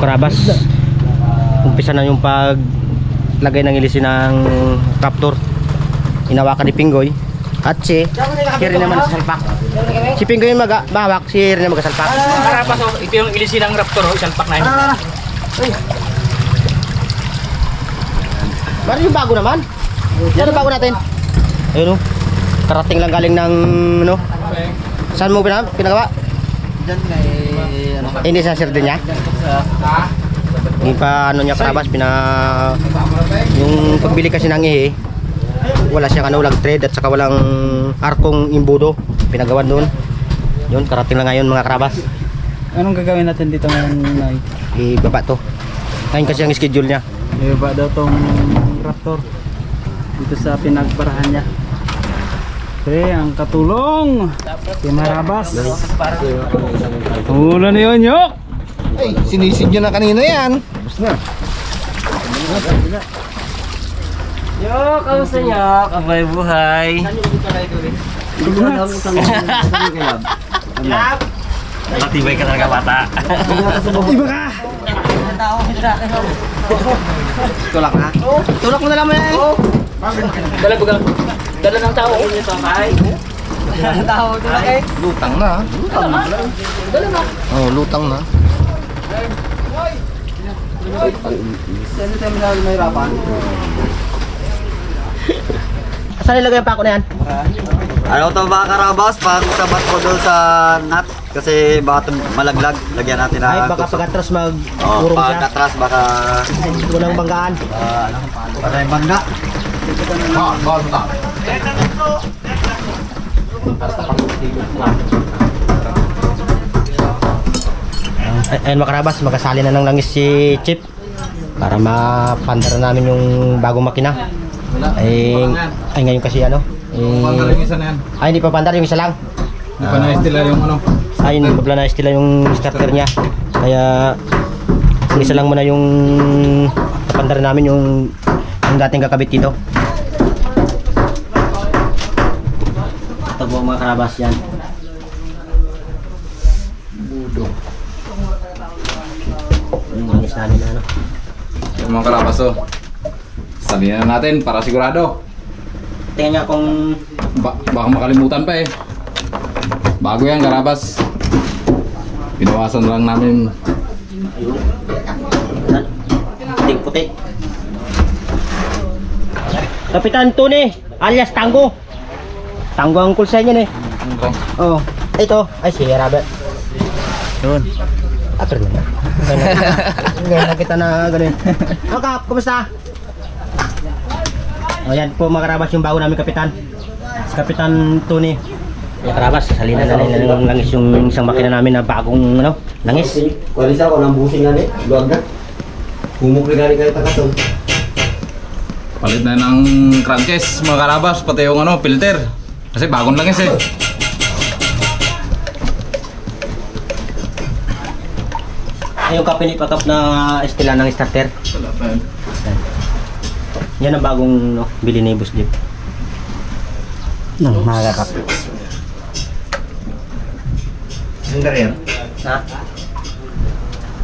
Karabas, umpisa na yung paglagay ng ilisin ng raptor. Hinawakan ni Pinggoy at si Rin naman sa salpak. Si Pinggoy yung bahawak, si Rin naman magkasalpak. Karabas, ito yung ilisin ng raptor, salpak na yun. Mari yung bago naman. Yan yung bago natin. Ayun o. Karating lang galing ng ano. Saan mo pinagawa? Diyan kay ano. Hindi sa sir din niya. Hindi pa ano niya Karabas yung pagbili kasi ng ihi. Wala siyang ano, walang thread at saka walang arkong imbudo. Pinagawan doon. Yun, karating lang ngayon mga Karabas. Anong gagawin natin dito ngayon, Nay? Ibaba to. Ngayon kasi ang schedule niya. Ibaba daw tong raptor dito sa pinagparahan niya. Pre, ang katulong si Marabas. Ulan yun, Yok! Ay, sinisid nyo na kanina yan. Tapos na. Yok, kamusta Yok? Abay buhay. Matibay ka talaga bata. Iba ka! Tulak na. Tulak mo na lang mo yan. Dala baga. Dala ng tao. Dala ng tao. Tulak eh. Lutang na. Lutang na. Dala na. Oh, lutang na. Saan nilagay ang pako na yan? Ano to ba Karabas? Pag sabat ko doon sa nut kasi baka malaglag, lagyan natin na. Ay, baka pag-atras Oh, mag-urong pag siya. atras baka Unang banggaan. para yung bangga. Ayun mga Karabas, magkasali na ng langis si Chip para mapandara namin yung bagong makina. Ay ngayon kasi ano? Pandar yung isa na yan. Ay hindi pa pandar, yung isa lang. Hindi pa na-estila yung ano. Ay hindi pa na estila yung starter niya. Kaya yung isa lang muna yung napandar namin yung dating kakabit dito. Ito po mga Karabas yan. Budo. Yung langis namin na ano. Yung mga Karabas oh. Salinan natin para sigurado. Tingnan nga kung Baka makalimutan pa eh. Bago yan Karabas. Pinawasan lang namin. puting-puti. Kapitan Tony alias Tango. Tango ang call sign niya eh. Oh, ito ay si Robert. Yun. Aper na. Ngayon na kita na ganun. Oh, Kap, kumusta? O yan po mga Karabas yung bago namin kapitan. Si Kapitan Tony. Mga Karabas, salinan na nila ng langis yung isang makina namin na bagong ano, langis. Kualisa ko nang busing nga ni, luwag na. Humukli nga ni kayo takatong. Palit na ng crankcase mga Karabas, pati yung ano, filter. Kasi bagong langis eh. Ay, yung kapinipakap na estila ng starter. Wala pa yan. Yan ang bagong no, bili ni Boss Jeep. Nang makakap. Sandar yan? Ha?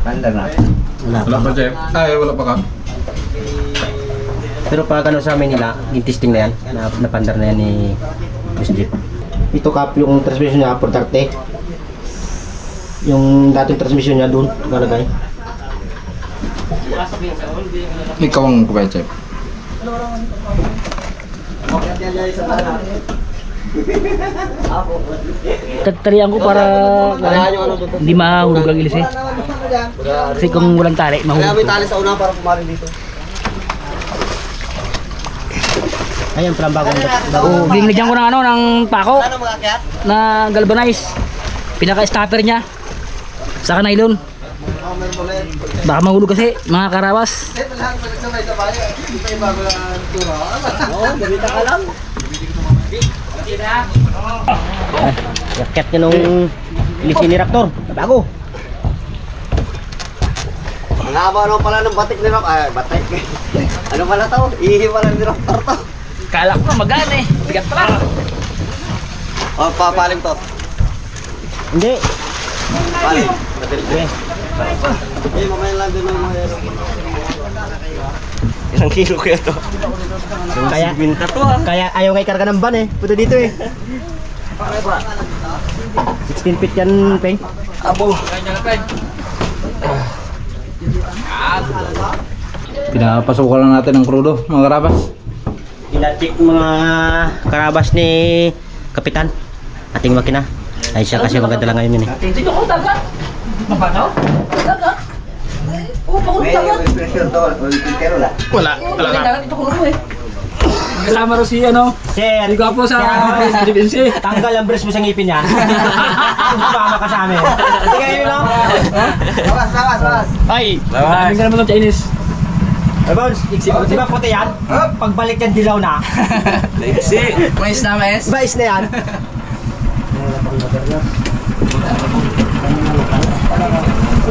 Sandar na. Wala Wala pa. pa Jeff? Ay, wala pa ka. Pero pag ano sa amin nila, yung testing na yan, napandar na yan ni Boss Jeep. Ito Kap, yung transmission niya, protecte. Yung dating transmission niya doon, nakalagay. Ikaw ang kubay Jeff. Tatarian ko para hindi mahulog ang ilis eh. Kasi kung walang tali, Kaya mahulog. may tali sa una para pumarin dito. Ayan pala ang bagong Oh, ginigyan ko ng ano ng pako Ano mga akyat? na galvanize. Pinaka-stopper niya. Saka nylon. Baka mahulog kasi mga Karabas. Yaket niya nung ilisin ni Raptor. Bago. Ang haba naman pala ng batik ni Rock. Ay, batik. Ano pala to? Ihi pala ni Rock to. Kala ko magaan eh. Bigat pala. O, papalim to. Hindi. Palim. Okay. Ilang kilo kaya to? Kaya, kaya ayaw nga ikarga ng van eh. Punta dito eh. 16 feet yan, Peng. Pinapasukan lang natin ang krudo, mga karabas. Pina-check mga karabas ni Kapitan. Ating makina. Ay siya kasi maganda lang ngayon yun eh. Dito ko dagat. Mapano? Dagat. Oh, pagod dagat. Wala. Dagat ito ko eh. Kasama ro si ano? Sir, Hindi ko po sa Divinci. tanggal ang brace mo sa ngipin yan. Sumama ka sa amin. Hindi kayo no? Ay, daming ka naman ng Chinese. Ay, Bones, di ba puti yan? Pagbalik yan, dilaw na. Mais na mais. Bais na yan.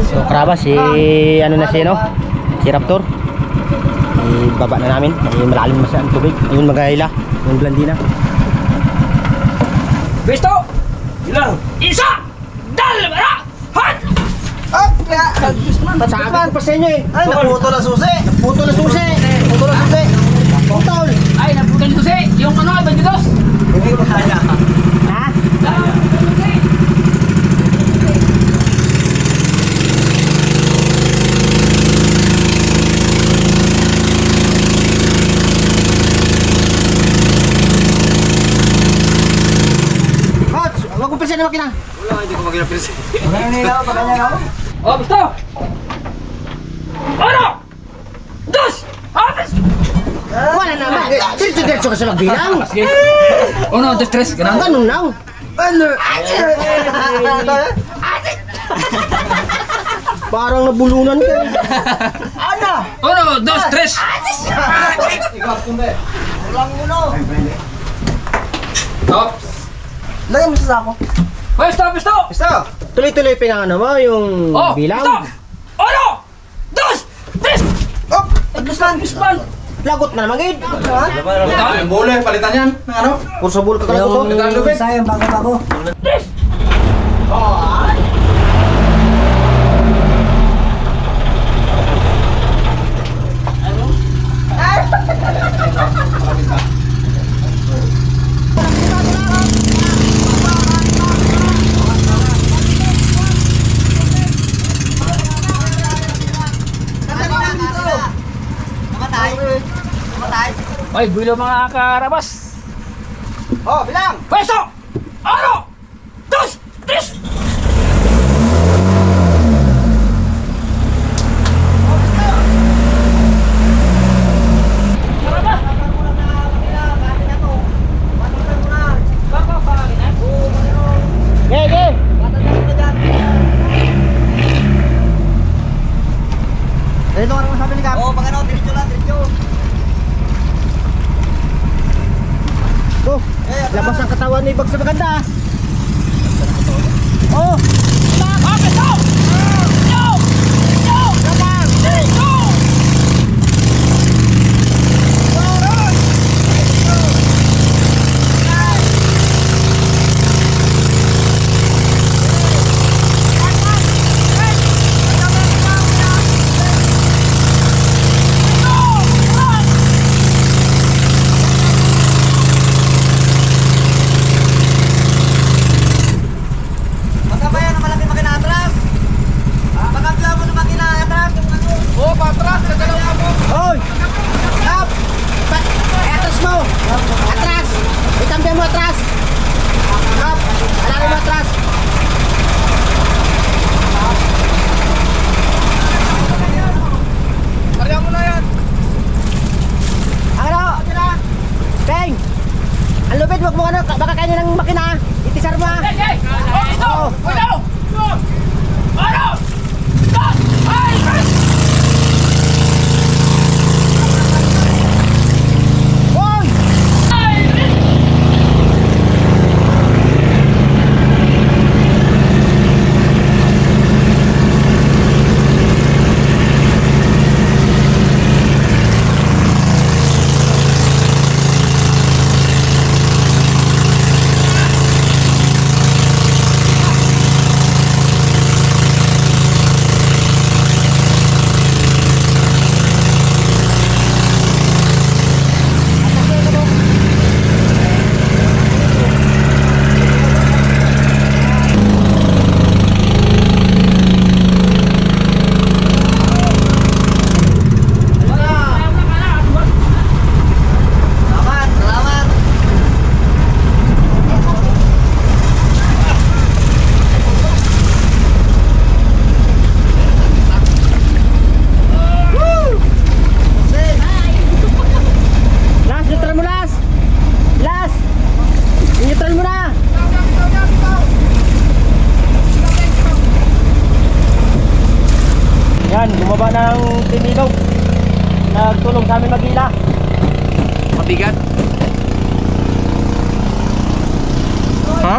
So, karabas, ano na siya, no? Si Raptor. Baba na namin. Malalim na siya ang tubig. Ayun, mag-ahila. Yung blandina. Besto! Ilang? Isa! Dalawa! Hat! Saan pa sa inyo eh? Ay, naputo na susi. Naputo na susi. Putol. Ay, nabutan ko si yung ano, 22. Ha? Coach, wag mo pilisin na makina. Oh, besto! Ano? Dos! Habis! Wala naman. Diretso ka sa magbilang. Sige. Uno, dos, tres. Ganun. Ganun lang. Parang nabulunan ka. Uno, dos, tres. Stop. Lagyan mo sa sako. Besto, besto! Tuloy-tuloy pinangano mo yung Oh, bilang. besto! Uno, dos, tres. Bispan. Lagot na naman gid. Yung bule, palitan yan. Ano? Kurso bul ka ka to. Sayang bago-bago. Ay, bilo mga karabas. Oh, bilang. Besto! Uno, dos, tres. Ge. Dito ka naman sabi ni Kap. Oo, pag ano, diretso lang, diretso. Oh, labas ang katawan ni Bag sa maganda. Oh, Ah, besto! Go! Go! Go! Magkabayan ang malaki makinatras. ng Timilog. Nagtulong sa amin mag-ila. Mabigat. Ha?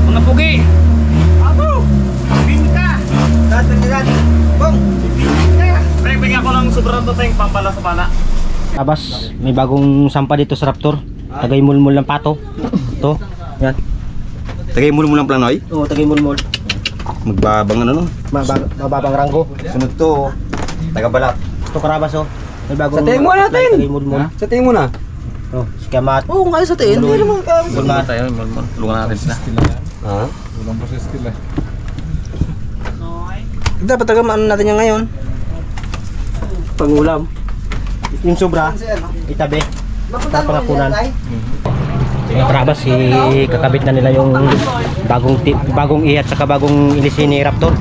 Mga pugi! Abas, may bagong sampa dito sa Raptor. Tagay mulmul ng pato. Ito, yan. Tagay mo ng planoy. Oo, tagay mulmul. Magbabang ano no? Mababang ranggo. Sunod to, taga-balat. Ito karabas oh. May bagong Sa tingin mo natin. Tagay mulmul. Sa tingin mo na. Oh, si Kamat. Oo, kaya sa tingin. Hindi naman ka. Bulma. Tayo, tulungan natin sila. Ha? Dapat tagamaan natin yan ngayon. Pangulam. Yung sobra, itabi. Tapos pangapunan. Mga karabas, kakabit na nila yung bagong i at saka bagong ilisi ni Raptor.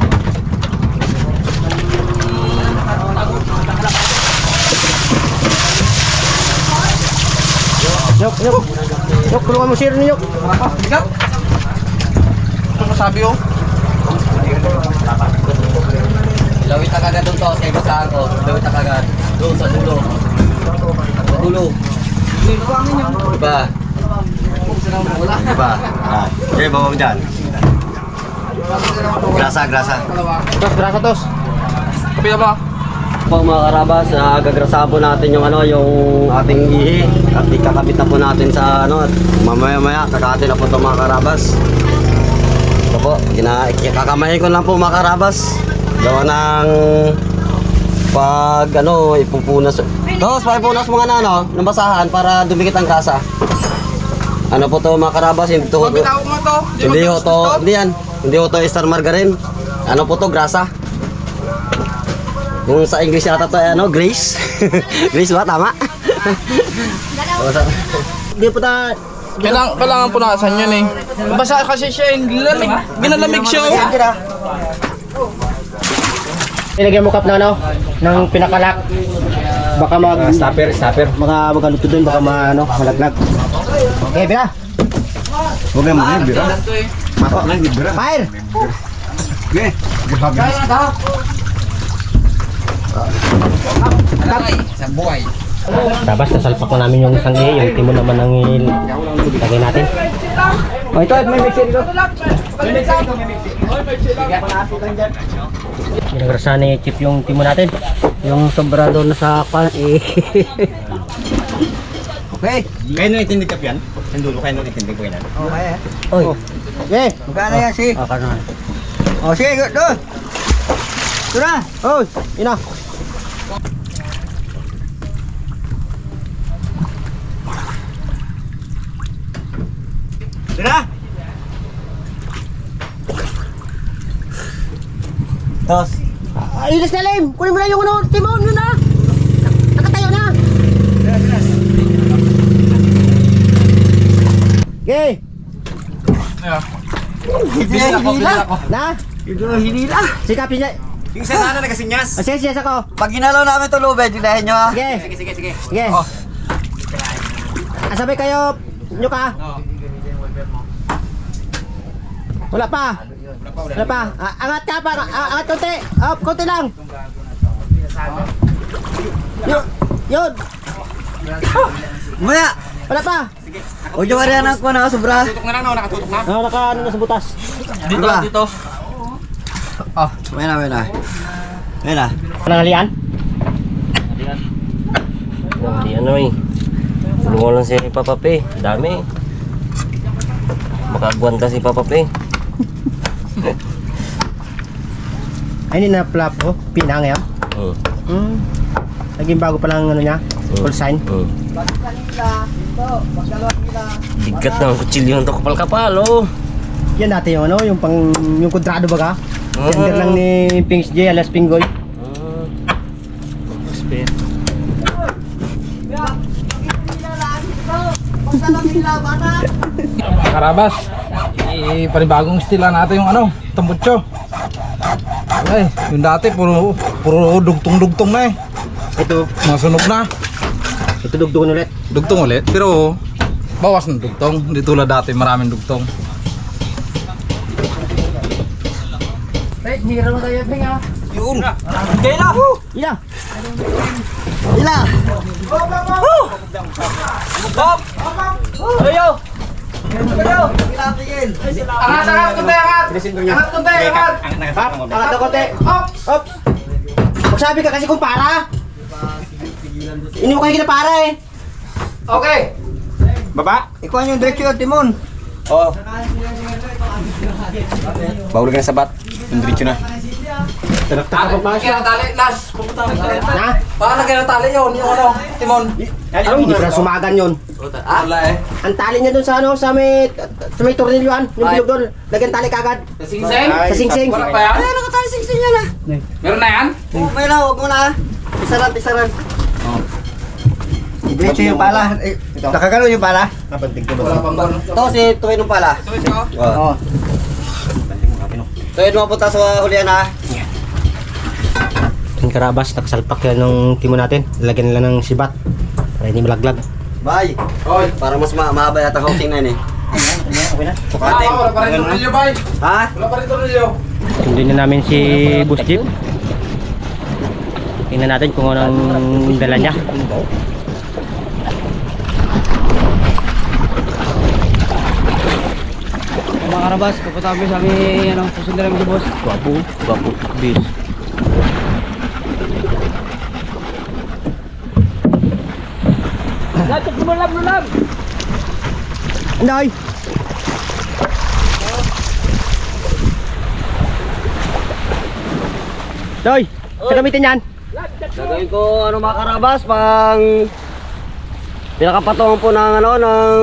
Yok, yok. Yok, tulungan mo sir ni Yok. Ito masabi oh. Lawit na kagad doon to, sa ibasahan ko. Lawit na kagad. Doon sa dulo. Sa dulo. Diba? Diba? Okay, bawa mo dyan. Grasa, grasa. Tos, grasa tos. Kapila ba? Po mga karabas, gagrasahan po natin yung yung ating ihi at ikakabit na po natin sa at mamaya-maya kakatin na po ito mga karabas. Ito po, kakamayin ko lang po mga karabas. Gawa ng pag ipupunas. Tapos paipunas mo nga na ng basahan para dumikit ang grasa. Ano po to mga karabas, hindi to. Hindi ho to, hindi yan. Hindi ho to star margarine. Ano po to, grasa. Kung sa English yata to Grace. Grace ba? Tama? Hindi po ta... Kailangan punasan yun eh. Basa kasi siya eh. Ginalamig siya oh. Ilagay mo kap na ng pinakalak. Baka stopper. Mga magano to doon, baka malaglag. Okay, bira. Huwag na mga bira. Matok lang yung bira. Fire! Okay. Tapos nasalpak na namin yung isang yung timon naman ng ilagay natin. Oh, ito, may mixer dito. Ginagrasa ni Chip yung timon natin. Yung sombrado na sa pan Okay. Kayo nung itindig ka yan? Ang dulo kayo nung itindig ko yan? Okay. Oy. Okay. Magkano yan si? Oh, sige, doon. Tura. Oy, ina. Tira! Tos. Ilis na lim. Kunin mo na yung timon yun na. Nakatayo na. Okay. Hinila ko. Na? Hinila. Sikapin niya. Yung isa na nagasinyas. Sige ako. Pag ginalaw namin ito lubed, hinahin nyo ha. Sige. Sige. Oh. Asabay kayo. Nyo ka. Wala pa. Angat ka pa. Angat konti. Up, konti lang. Yun. Maya. Wala pa. O yung arianan ko na sobra. Nakatutok na. Naka na sa butas. Dito. Oh, may na. Panangalian? Hindi Tulungan lang si Papa P. Dami. Makagwanta si Papa P. Ay, hindi na flap ko. Pinang yan. Naging bago pa lang niya. Full sign. Bigat ng kutsilyo ng kapal-kapal oh. Yan dati yung yung kontrado baga. Tender lang ni Pings J alas Pinggoy. Karabas, panibagong stila natin yung tambutso. Ay, yung dati puro dugtong-dugtong na eh. Ito, Masunog na. ito dugtungan ulit. Dugtong ulit, pero bawas ng dugtong. Hindi tulad dati maraming dugtong. Ila. Angat ako, te. Op. Magsabi ka kasi kung para. Hindi mo kayo kinapara eh. Okay. Baba. Ikaw yung direksyon, Timon. Oo. Bahuli ka na sa bat. Yung direksyon na. Taraktak ka pa. Kaya tali, last. Ha? Paano kaya tali yun? Yung ano, Timon? Hindi pa sumagan yun. Wala eh. Ang tali niya dun sa ano, sa may tornilyoan, yung bilog doon. Lagyan tali kagad. Sa sing-sing? Sa sing-sing. Wala pa yan? Ay, nakatali sing-sing yan ah. Meron na yan? May na, huwag mo na. Pisaran. Diretso yung pala. Nakagano yung pala? Nabantig ko Wala pang gano'n. Ito si Tuwin yung pala. Tuwid ko? Oo. Tuwin mo punta sa hulihan ha. Yung karabas, nakasalpak yan ng timo natin. Lagyan nila ng sibat para hindi malaglag. Bye. Oy. Para mas mahaba yata housing na yun eh. Okay na. Sukating. Wala pa rin tornilyo, bay. Ha? Wala pa rin tornilyo. Sundin na namin si Bus Jeep. Tingnan natin kung anong dala niya. Mga karabas, pupunta kami sa aming ano, susunod namin si boss. Gwapo, bis. Lulam! Anday! Doy! Sa gamitin yan? Gagawin ko ano mga karabas pang pinakapatungan po ng ano ng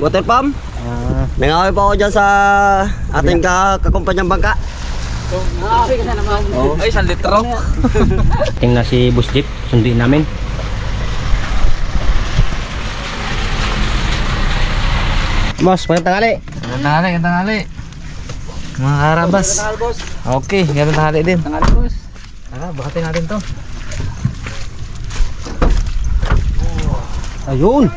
water pump. Nangawin pa ako dyan sa ating kakumpanyang bangka. Ay, 1 litro. Tingnan si Bus Jeep, sundin namin. Boss, magandang tanghali. Gandang hali. Mga karabas. Okay, gandang hali din. Tangali boss. Tara, bakatin natin to. Ayun!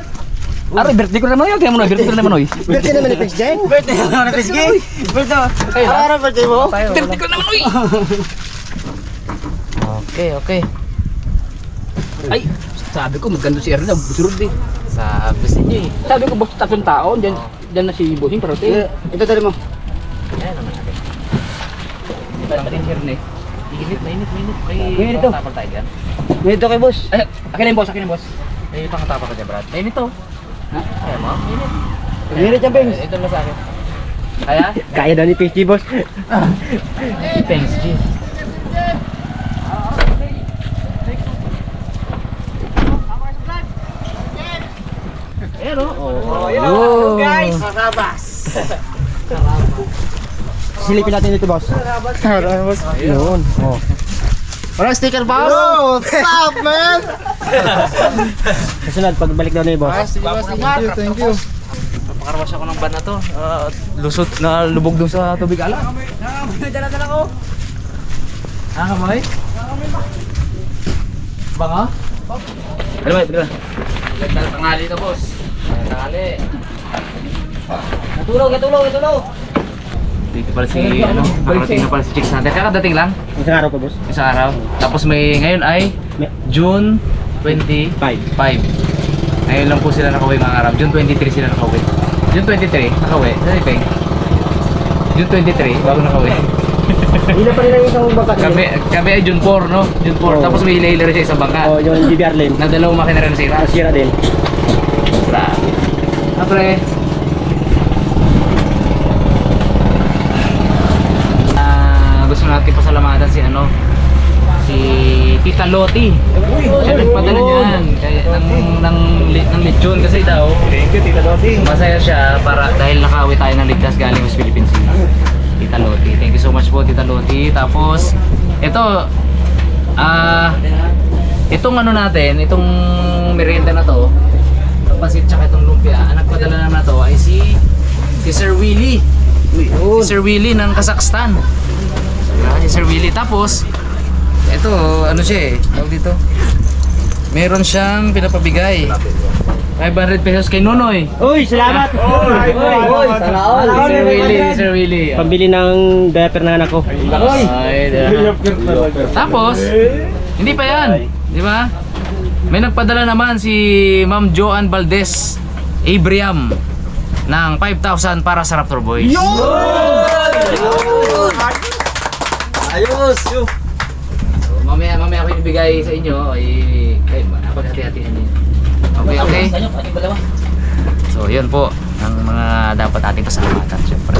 Aray, birthday ko naman yun. Kaya mo na, birthday ko naman oy. Birthday naman ni PXJ. Birthday mo na Pisgi. Birthday. Ano birthday mo? Birthday ko naman oy. Okay. Ay, sabi ko maganda si Erna, busurod eh. Sabi sa inyo eh. Sabi ko, boss, 3 taon, dyan na si Bossing, pero Ito tali mo. Ayan naman natin. Diba natin Erne? Init. Init to. Tapal tayo dyan. Dito kay boss. Ay, akin na yung boss. Ay, pangatapa ka dyan, Brad. Init to. Ha? Kaya mo? Init. Init yan, Bengs. Ito na sa akin. Kaya? Kaya daw ni PXJ, boss. Thanks, G. Ayan o. Ayun. guys. Silipin natin dito, boss. Boss. Ayun. Oh. Wala sticker, boss. What's up, man? Kasunod, pagbalik daw ni boss. Thank you. Napakarwas ako ng van na to. Lusot na lubog dun sa tubig ala. Dala-dala ko. Kamay? Banga? Ano ba? Tira. Tangali to, boss. Tangali. Natulog. Dito pala si, nakarating na pala si Chicks Hunter. Kakadating lang, Isang araw pa, boss. isang araw. Tapos ngayon ay June 25. Ngayon lang po sila nakauwi mga Arab. June 23 sila nakauwi. June 23, nakauwi. Saan ipeng? June 23, bago nakauwi. Hila pa rin ang isang bangka. Kami ay June 4, no? June 4. Oo. Tapos may hila-hila rin siya isang bangka. Oh, yung GBR lane. Na dalawang makina rin sila. Sira din. Grabe. Pre. Gusto natin pasalamatan si si Tita Loti. Siya nagpadala niyan ng lechon kasi daw. Thank you, Tita Loti. Masaya siya dahil nakauwi tayo ng ligtas galing sa Philippines. Tita Loti. Thank you so much po, Tita Loti. Tapos ito itong natin, itong merienda na to, pasit tsaka itong lumpia, ang nagpadala naman na to ay si Sir Willie. Si Sir Willie ng Kazakhstan. Si Sir Willie. Tapos, ito, ano siya eh, tawag dito. Meron siyang pinapabigay. 500 pesos kay Nonoy. Uy, salamat! Oy, sana all. Sir Willie. Pambili ng diaper ng anak ko. Ay, tapos, hindi pa yan. Di ba? May nagpadala naman si Ma'am Joanne Valdez Abriam ng 5,000 para sa Raptor Boys. Ayos! So, mamaya ako ibigay sa inyo ay paghati-hatihan niyo. Okay. So, yun po ang mga dapat ating pasalamatan, syempre.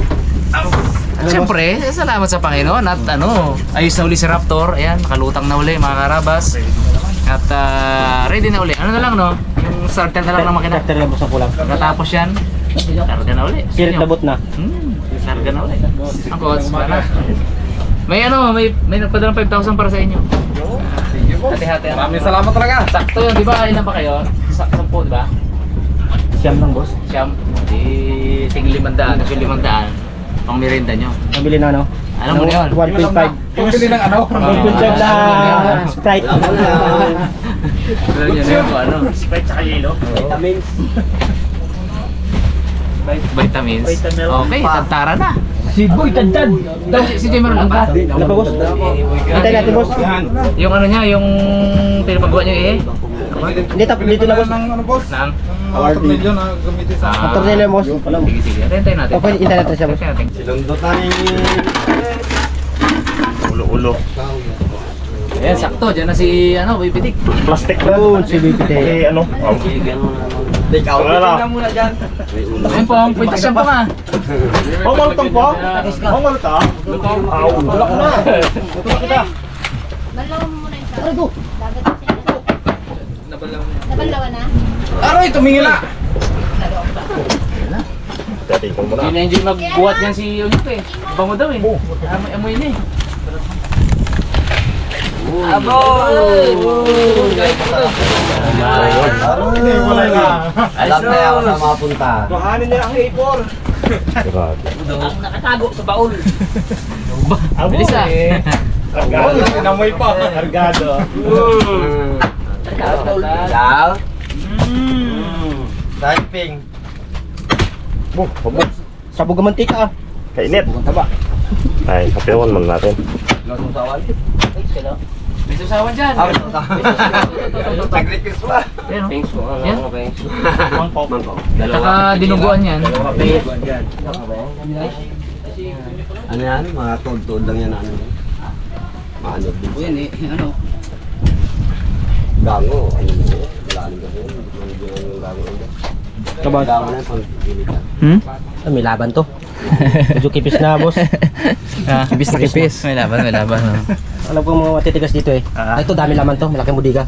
Siyempre, salamat sa Panginoon at ayos na uli si Raptor. Ayan, nakalutang na uli mga karabas. At ready na uli. Ano na lang no? Yung starter na lang ng makina. Starter na sa kulang. Natapos yan. Karga na uli. Sirit na boot na. Karga na uli. Ang coach, para. May nagpadala ng 5,000 para sa inyo. Hati-hati. Maraming salamat talaga. Sakto yun, di ba? Ilan pa kayo? 10, di ba? Siyam ng boss. Siyam. Di tigil 500. Kasi 500. Pang merienda nyo. Pambili na ano? Alam mo na yun? 1.5. Pumili ng ano? 1.5 na Sprite. Alam nyo na yun kung ano? Sprite sa yelo. Vitamins. Vitamins. Okay, tantara na. Si Boy, tandad. Si Jay meron lang ba? Ano pa boss? Hintay natin boss. Yung ano niya, yung pinapagawa niyo eh. Hindi tapos dito na boss. Ano boss? Nang? Award million na gamitin sa... Ang tornilyo boss. Alam mo. Sige. Hintayin natin. Okay, hintay natin siya boss. Hintayin natin. Silundot na ni... Ulo-ulo. Ayan, sakto. Diyan na si, Boy Pitik. Plastic na. Yun, si BPT. Eh, ano? Take out. Wala na. muna dyan. Ayun po, ang puntasyon pa nga. Oh, malutong po? Oh, maluta? Aw. Wala ko na. Balawan mo muna yung sa dagat kasi. Nabalawan na? Aroy, tumingin na! Dati ko muna. Hindi na enjoy magbuhat yan si Oyup eh. Bango daw eh. Amoy na eh. Wala na. Alam na ako sa mga punta. Kuhanin niya ang A4. Bilis ah. Argado. Inamoy pa. Argado. Ciao. Typing. Sabog ang mantika ah. Kainit. Ay, hapiwan man natin. Losong sawal. May susawan dyan. Nag-request ba? Yan o. Yan. Mangkok. Saka dinuguan yan. Ano yan? Mga tod-tod lang yan. Ano? Maano din. Yan eh. Ano? Gango. Ano mo? Lalim kasi. Yung gango. Kabas. Gango na yung pang-gilitan. May laban to. Medyo kipis na boss. Kipis na kipis. May laban. Alam ko mga matitigas dito eh. Ito dami laman to, malaking budiga.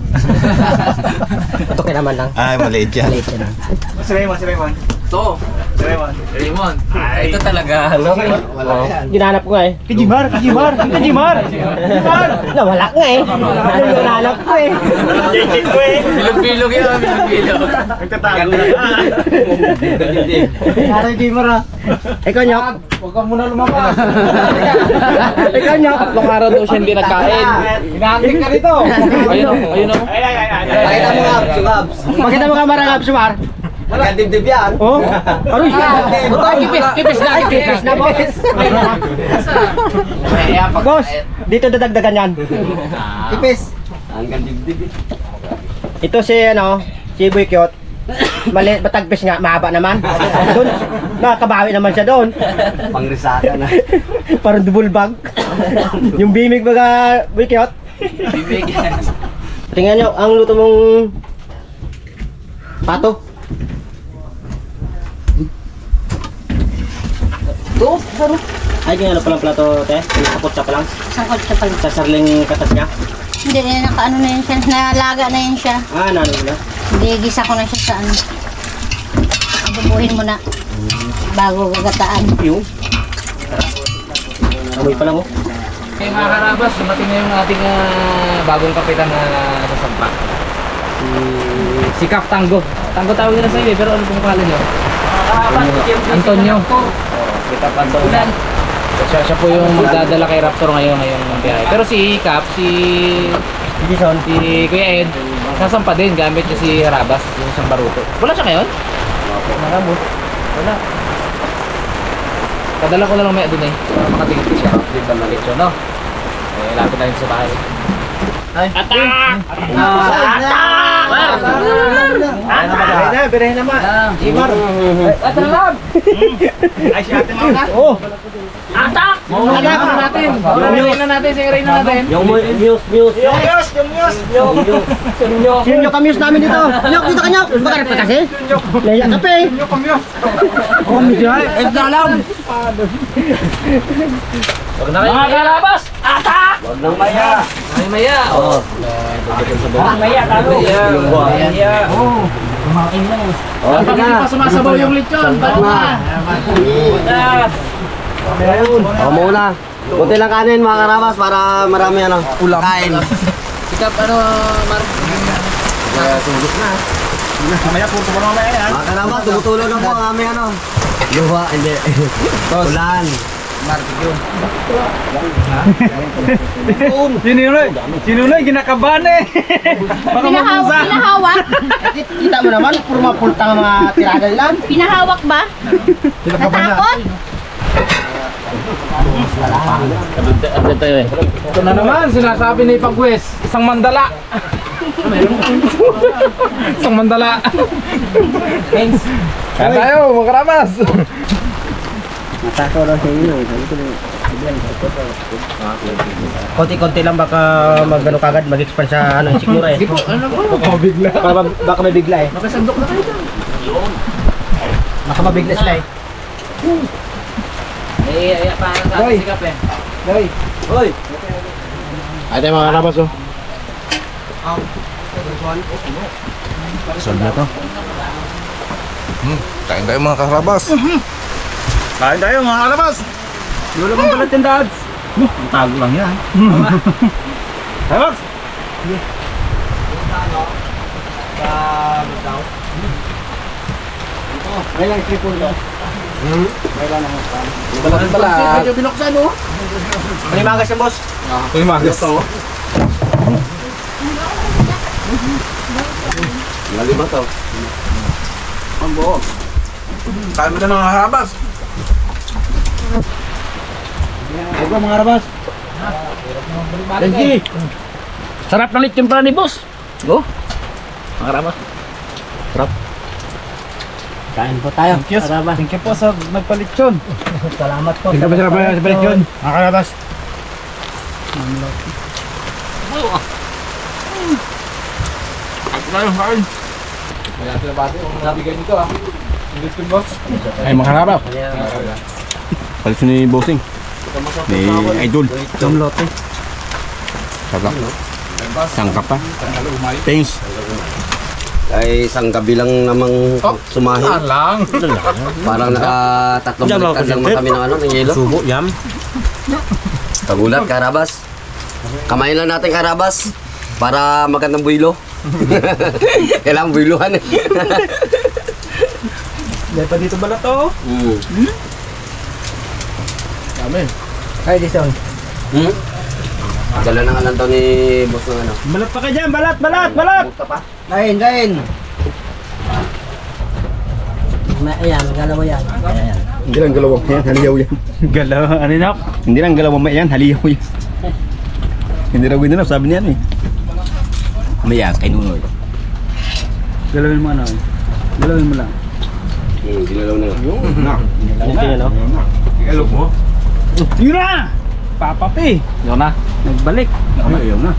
Ito kay naman lang. Ay, maliit yan. Maliit yan. Si Raymond. Ito. Raymond. Ito talaga. Wala yan. Ginanap ko nga eh. Kijimar! Nawala nga eh. Ano yung nanap ko eh. Check ko eh. Bilog-bilog yun. Bilog-bilog. Nagtatago na. Aray Jimar ah. Ikaw Nyok. Huwag ka muna lumabas. Ikaw Nyok. Nung araw daw siya hindi nagkain. Hinahantik ka rito. Ayun o. Pakita mo nga, Subabs. Pakita mo kamera ng Absumar. Nagkadibdib yan. Oh. Aroy. Kipis na. Kipis na boss. Boss, dito dadagdagan yan. Tipis. Hanggang dibdib eh. Ito si si Boy Cute. Mali, batagpis nga, mahaba naman. Doon, nakakabawi naman siya doon. Pangrisaka na. Parang double bag. Yung bimig baga, Boy Cute. Bibig. Tingnan nyo, ang luto mong pato. Ay, ganyan palang plato, te. Sapot siya pa lang. Sangkot siya pala. Sa sarling katas niya. Hindi na nakaano na yun siya. Nalaga na yun siya. Ah, nano na. Hindi, gisa ko na siya sa ano. Bubuhin mo na. Bago gagataan. Yung. Amoy pa lang oh. Okay mga karabas, dumating na yung ating bagong kapitan na sasampa. Si Kap Tango. Tango tawag nila sa iyo pero ano pong pangalan niyo? Antonio. Si Kap Antonio. Siya po yung magdadala kay Raptor ngayong biyahe. Pero si Cap, si Kuya Ed, sasampa din gamit niya si Harabas, yung isang baruto. Wala siya ngayon? Wala. Padala ko na lang maya dun eh, para makatingin ko siya. Di ba nalitsyo, no? Eh, lapit na rin sa bahay. Ay! Atak! Birahin naman. Imar! Atak! Ay, si ate mo na. Oh. Atak! Mauna natin! Singarin na natin! Yung muse. Sino yung kamyos namin dito? Nyok, dito ka nyok! Bakit pa kasi? Laya ka pa eh! Huwag na kayo mga karabas! Atak! Huwag nang maya. Ay maya! Oo. Maya, talo! Maya! Oh, Pag hindi pa sumasabaw yung lechon, ba't na? muna. Kunti lang kanin mga karabas para marami ano. Ulam. Kain. Sikap ano, Mar? Tulog na. Mamaya, puto ko na mamaya yan. Mga karabas, tumutulog na po ang aming ano. Luha, hindi. Ulan. Sino na ginakabahan eh. Baka mabusa. Pinahawak? Kita mo naman, puro mapultang mga tirada lang. Pinahawak ba? Natakot? Ito na naman, sinasabi ni Pagwes, isang mandala. Isang mandala. Kaya tayo, mga karabas. Natakaw lang sa inyo. Konti-konti lang baka mag-ano kagad, mag-expand sa ano, sigura eh. Sige po, ano po? Mabigla. Baka mabigla eh. Makasandok na kayo dyan. Baka mabigla sila eh. Eh, parang sa ating sikap eh. Hoy. Ay, tayo mga karabas oh. Solve na to. Kain tayo mga karabas. Kain tayo mga karabas. Wala bang balat yung dads? Tago lang yan. Karabas. Kailang triple daw. Medyo binuksan oh. Panimagas yung boss. Ito yung magas. Malima to. Ang buo. Kain mo na mga karabas. Huwag mga rabas. Benji! Sarap ng lechon pala ni boss. Oh, mga karabas. Kain po tayo. Thank you po sa nagpalitsyon. Salamat po. Tingnan ba sarap na sa palityon? Mga karabas. Kain. Kaya sila bati, kung nabigay nito ah. English ko boss. Ay mga karabas. Palis ni Bossing. Ni Idol. Jamlote. Sarap. Sangkap pa. Thanks. Ay isang gabi lang namang sumahin. lang. Parang naka-3 baliktad lang man kami ng ano, ng yelo. Subo, yam. Kagulat, karabas. Kamain lang natin karabas para magandang builo. Kailangan builuhan eh. Dahil pa dito balat oh. Dami. Ay, this one. Dala na nga lang daw ni boss ng ano. Balat pa ka dyan, balat, balat, balat. Kain. Ayan, galaw yan. Ayan. Hindi lang galaw yan, haliyaw yan. Galaw, ano na? Hindi lang galaw yan, haliyaw yan. Hindi raw na sabi niya eh. Maya, kay Nunoy. Galawin mo ano? Galawin mo lang. Ginalaw na nga. Ganito yan, no? Galaw mo? Yun na! Papa P. Yun na. Nagbalik. Ayaw na.